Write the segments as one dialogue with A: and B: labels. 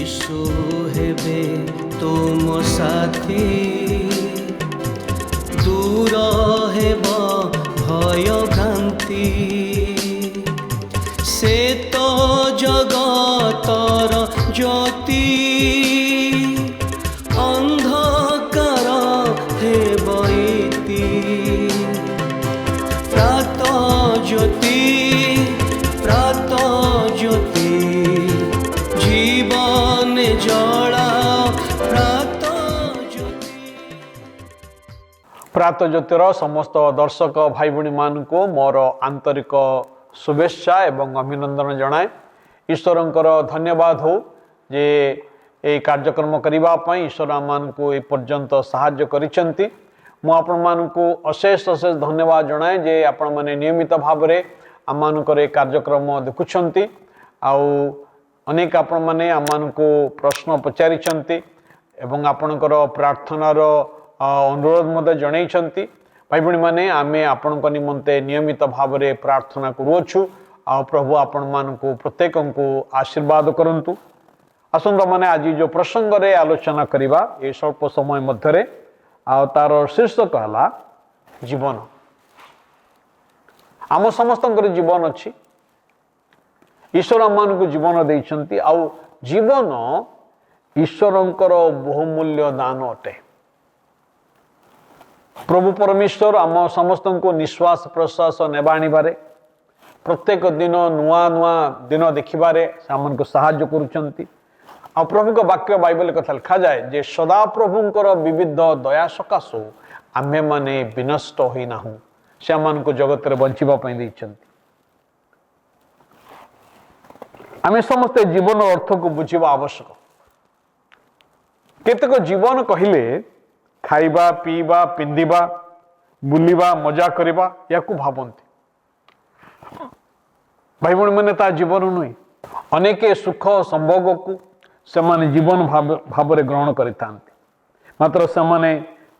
A: यीशु हेबे तुम साथी दूर हेब भय भ्रांति से तो जगतर ज्योति अंधकार हेब इति प्रात ज्योति जीवन जला
B: प्रात ज्योतिर समस्त दर्शक भाई भणी मान को मोर आंतरिक शुभेच्छा एवं अभिनंदन जनाए। ईश्वरंकर धन्यवाद हो जे ये कार्यक्रम करने ईश्वर आम को ए पर्यंत साहाय्य करिसेंती। मु आपण मानकु अशेष अशेष धन्यवाद जनाए जे आपण माने नियमित भाव में आम मानकर कार्यक्रम देखुंट आउ अनेक आपण माने आम मानकु प्रश्न पचारिछंती एवं आपणकर प्रार्थनार अनुरोध मते जणाइछंती। भाई भणी माने आमे आपणक निमंते नियमित भाव में प्रार्थना करूछु आ प्रभु आपण मानकु प्रत्येक को आशीर्वाद करंतु। आसंत माने आज जो प्रसंग रे आलोचना करिबा ए स्वल्प समय मध्यरे आ तार शीर्षक हला जीवन। आम समस्तंकर जीवन अच्छी ईश्वर आम को जीवन देइछंती आउ जीवन ईश्वरंकर बहुमूल्य दान अटे। प्रभु परमेश्वर आम समस्त को निश्वास प्रश्वास नेबाणीबारे प्रत्येक दिन नुआ नुआ दिन देखिबारे आम को साहाय्य करुचंती। आ प्रभु का वाक्य बाइबल कथा लिखा जाए जे सदा प्रभुंकर विविध दया सकाशु आम्भे माने विनष्ट होई नाहु से आम को जगत रे बंचिबा पई देइछंती। आमे समस्त जीवन अर्थ को बुझिबा आवश्यक। केतक जीवन कहिले खाइबा पीबा पिंधिबा बुलिबा मजा करिबा याकू भाबंती। भाई भणी माने ता जीवन नुई अनेक सुख संभोग को सेमाने जीवन भाव ग्रहण करिथांती मात्र सेमाने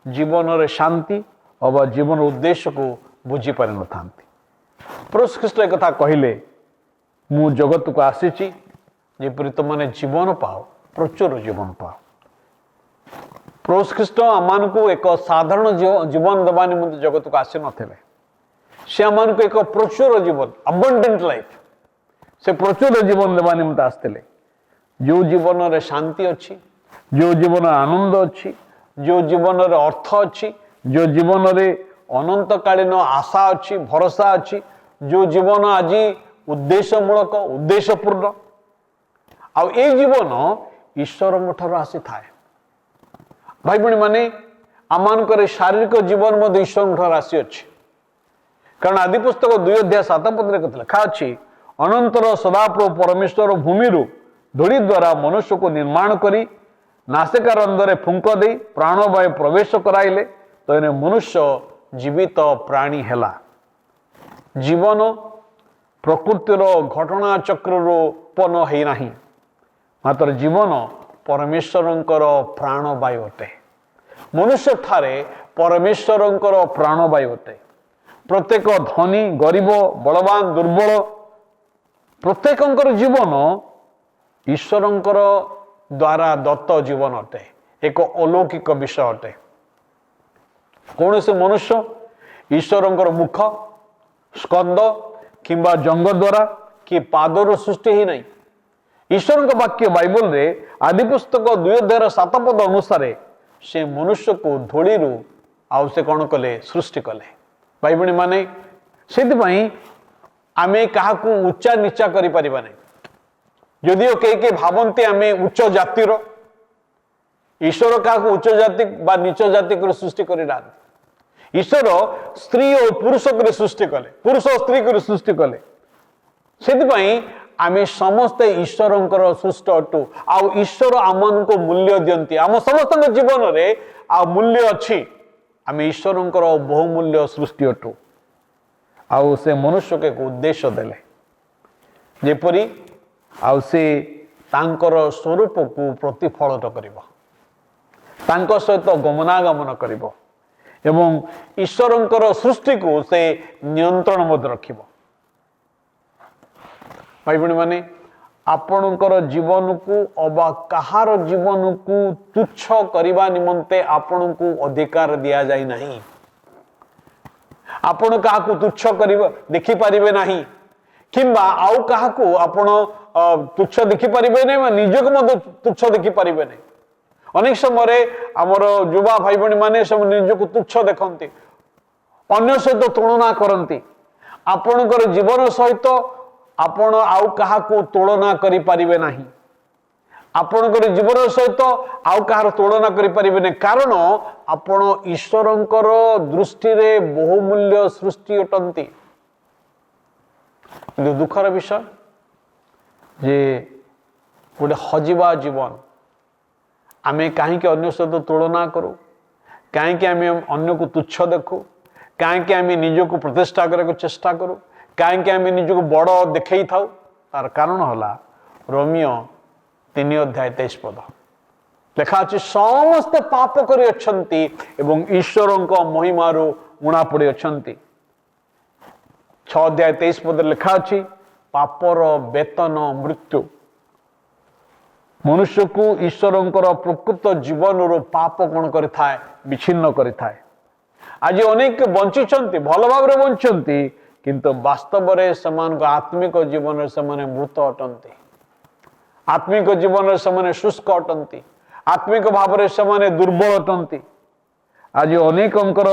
B: जीवन रे शांति अबा जीवन उद्देश्य को बुझी पारि नथांती। प्रभु ख्रीष्ट एक कथा कहिले मु जगत को आसीची जेपरि तुमने जीवन पाओ प्रचुर जीवन पाओ। प्रभु ख्रीष्ट आमान को एक साधारण जीवन दबा निमंते जगत को आसी नथिले। से आमान को एक प्रचुर जीवन अबंडेंट लाइफ से प्रचुर जीवन दबा निमंते आस्तिले। जो जीवन रे शांति अच्छी जो जीवन आनंद अच्छी जो जीवन रे अर्थ अच्छी जो जीवन रे अनंतकालीन आशा अच्छी भरोसा अच्छी जो जीवन आज उद्देश्यमूलक उद्देश्यपूर्ण आउ ए जीवन ईश्वर ठार आसी थाए। भाई भणी माने आमानकर शारीरिक जीवन मध्य ईश्वर ठार आसी अच्छी कारण आदि पुस्तक 2 अध्याय 7 पद रे लिखा अच्छी अनंतर सदाप्रभु परमेश्वर भूमि धूली द्वारा मनुष्य को निर्माण करी नासिकारंदरे फुंक दे प्राणवायु प्रवेश कराइले तो इन्हें मनुष्य जीवित प्राणी हेला। जीवन प्रकृतिर घटना चक्र उत्पन्न है नहीं मात्र जीवन परमेश्वरंकर प्राणवायु अटे। मनुष्य ठारे परमेश्वरंकर प्राणवायु अटे। प्रत्येक धनी गरीब बलवान दुर्बल प्रत्येकंकर जीवन ईश्वरंकर द्वारा दत्त जीवन अटे। एक अलौकिक विषय अटे। कौन से मनुष्य ईश्वरंकर मुख स्कंद किंबा जंग द्वारा कि पादर सृष्टि ही नहीं। ईश्वर वाक्य बाइबल रे आदि पुस्तक 2 अध्याय 7 पद अनुसार से मनुष्य को धूली आउ से कौन कले सृष्टि कले। भाई भणी माने से आमे कहा उच्चा नीचा करि परिबा नहीं। यदिओ के भावंती आमे उच्च जातिर ईश्वर क्या उच्च जाति बा नीच जाति को सृष्टि कर ईश्वर स्त्री और पुरुष को सृष्टि कले पुरुष और स्त्री को सृष्टि कले से आमे समस्ते ईश्वरंकर सृष्ट अटू आउ ईश्वर आमन को मूल्य दियंती। आम समस्त जीवन रे आ मूल्य अच्छी आमे ईश्वरंकर बहुमूल्य सृष्टि अटू आउ से मनुष्य के उद्देश्य देले जेपरी आउ से तांकर स्वरूप को प्रतिफलित करिबो तांको सहित गमनागमन करिबो एवं ईश्वरंकर सृष्टि को से नियंत्रण मध्य रखिबो। भाई भणी माने आपणकर जीवन को अबा कहार जीवन को तुच्छ करने निमंते आपण को अधिकार दिया जाय नहीं। आपण कहा तुच्छ देखि पारिबे नहीं किंबा आउ कहा आपण तुच्छ देखि पारिबे नहीं, निजक मध्य तुच्छ देखि पारिबे नहीं। अनेक समय आमर युवा भाई भणी माने सब निजक तुच्छ देखते, अन्य सहित तुलना करती। आपणकर जीवन सहित आपण आउ कहा तुलना करि पारिबे नहीं। आपणकर जीवन सहित आउ कहार तुलना करि पारिबे नहीं, कारण आपण ईश्वरंकर दृष्टि रे बहुमूल्य सृष्टि अटंती। किंतु दुखर विषय जे गोटे हजिबा जीवन आमे कहीं अन्य सहित तुलना करूँ, कहीं आमे अन्य को तुच्छ देखू, कहीं आमे निज को प्रतिष्ठा करने चेष्टा करूँ, कहीं आमे निज को बड़ देखई थाउ। तार कारण होला रोमियो 3:23 लेखा अछि समस्त पाप करि अछंती एवं ईश्वरंक महिमारू उणा पड़ी अछंती। 6:23 लेखा अछि पापर वेतन मृत्यु। मनुष्य को ईश्वरंकर प्रकृत जीवन रो पाप कोन करि थाए विच्छिन्न करि थाए। आज अनेक बंचिछंती, भल भाव रे बंचंती, किंतु वास्तव रे समान आत्मिक जीवन रे समान मृत अटंती। आत्मिक जीवन से शुष्क अटंती, आत्मिक भाव में से दुर्बल अटंती। आज अनेकंकर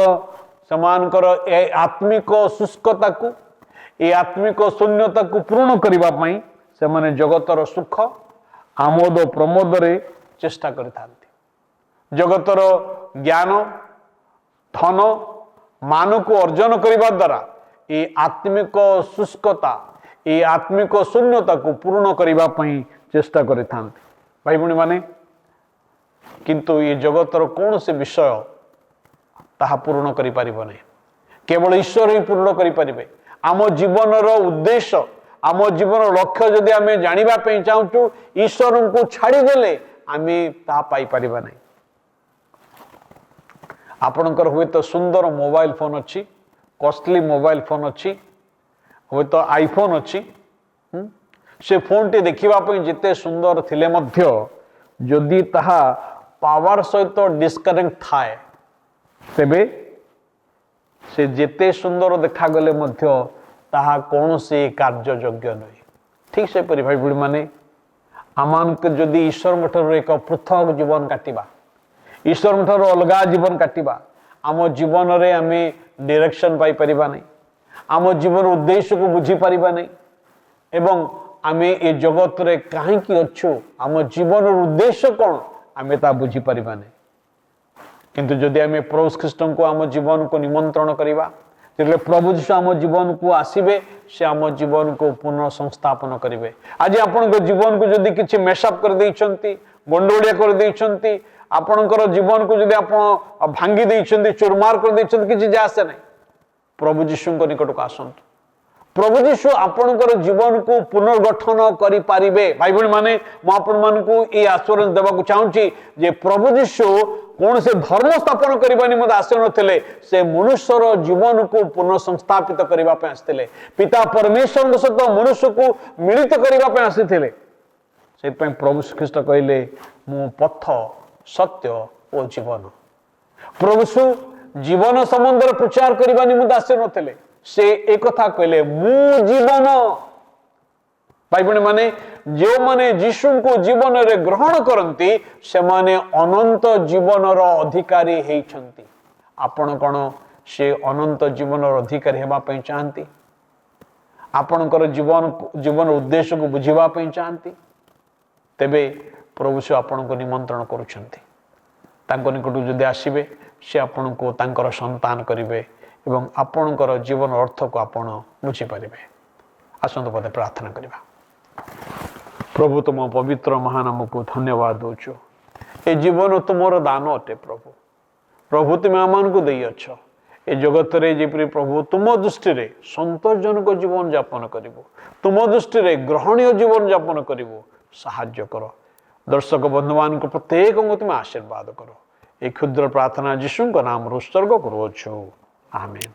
B: समानकर ए आत्मिक शुष्कता को, ए आत्मिक शून्यता को पूर्ण करने से माने जगतर सुख आमोद प्रमोद रे चेष्टा करथांती। जगतर ज्ञान धन मान को अर्जन करने द्वारा ये आत्मिक शुष्कता, ये आत्मिक शून्यता को पूर्ण करने चेष्टा करथांती। भाई भणी माने किंतु ये जगतर कौन से विषय ताहा पूर्ण करि परिबो नै, केवल ईश्वर ही पूर्ण करि परिबे। आम जीवन रो उद्देश्य, आम जीवन लक्ष्य जदि आमे जानिबा पई चाहूचु, ईश्वर को छाड़ी देले आमे ता पाई परिबा नै। आपणकर हुए तो सुंदर मोबाइल फोन अच्छी, कॉस्टली मोबाइल फोन अच्छी, हुए तो आईफोन अच्छी, से फोन टी देखा जिते सुंदर थिले मध्य जदि ताहा पावर सहित डिस्कनेक्ट थाए तेबे से जेते सुंदर देखा गले मध्य ताहा कौन से कार्य योग्य नहीं। ठीक से परि भाई बुढ़ी माने आमान जदि ईश्वर ठार एक पृथक जीवन काटिबा, ईश्वर ठार अलगा जीवन काटिबा, आम जीवन रे आमे डायरेक्शन पाई परिबा नहीं, आम जीवन उद्देश्य को बुझी परिबा नहीं, एवं आमे ए जगत रे कहीं अच्छु, आम जीवन उद्देश्य कौन आमे ता बुझी परिबा नहीं। किंतु जदि आमे प्रभु ख्रीष्ट को आम जीवन को निमंत्रण करिबा, तेरे प्रभु जीशु आम जीवन को आसीबे, से आम जीवन को पुनः संस्थापन करिवे। आज आपण जीवन को जदि किछि मेसअप कर दैछंती, गंडोलिया कर दैछंती, आपणकर जीवन को जदि आपण भांगी दैछंती, चुरमार कर दैछंती, किछि जासे नहीं। प्रभु जीशु को निकट को आसंतु। प्रभु जीशु आपणकर जीवन को पुनर्गठन करि पारिबे। भाई भणी माने मु आपण मान को ए आश्वासन देबा को चाहूची जे प्रभु जीशु कौन से धर्म स्थापन करबा निमंते आसे नथिले, से मनुष्यर जीवन को पुनः संस्थापित करबा पे आस्थिले। पिता परमेश्वर सहित मनुष्य को मिलित करबा पे आसीथिले। से पे प्रभु ख्रीष्ट कहले मु पथ सत्य और जीवन। प्रभु जीवन संबंध प्रचार करबा निमंते आसे नथिले, से एक कथा कहले मु जीवन। भाई भणी माने जो माने यीशु को जीवन रे ग्रहण करती से माने अनंत जीवन रो अधिकारी हेइछंती। आपण कोन से अनंत जीवन रो अधिकारी हेबा पई चाहंती? आपणकर जीवन उद्देश्य को बुझिबा पई चाहंती? तेबे प्रभु से आपण को निमंत्रण करूछंती। तांको निकट जदि आसीबे से आपण को तांकर संतान करिवे एवं आपणकर जीवन अर्थ को आपण बुझी पारिबे। आसंत पदे प्रार्थना करिबा। प्रभु तुम पवित्र महानाम को धन्यवाद दौचु। ए जीवन तुमर दान अटे प्रभु। प्रभु तुम आमान को दई अछ। ए जगत रे जेपरि प्रभु तुम दृष्टि रे संतोषजनक जीवन यापन करिवो, तुम दृष्टि रे ग्रहणीय जीवन यापन करिवो, साहाय्य करो। दर्शक बंधुमान को प्रत्येक को तुम आशीर्वाद करो। ए क्षुद्र प्रार्थना यीशु नाम उत्सर्ग करूछु। आमीन।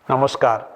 B: नमस्कार।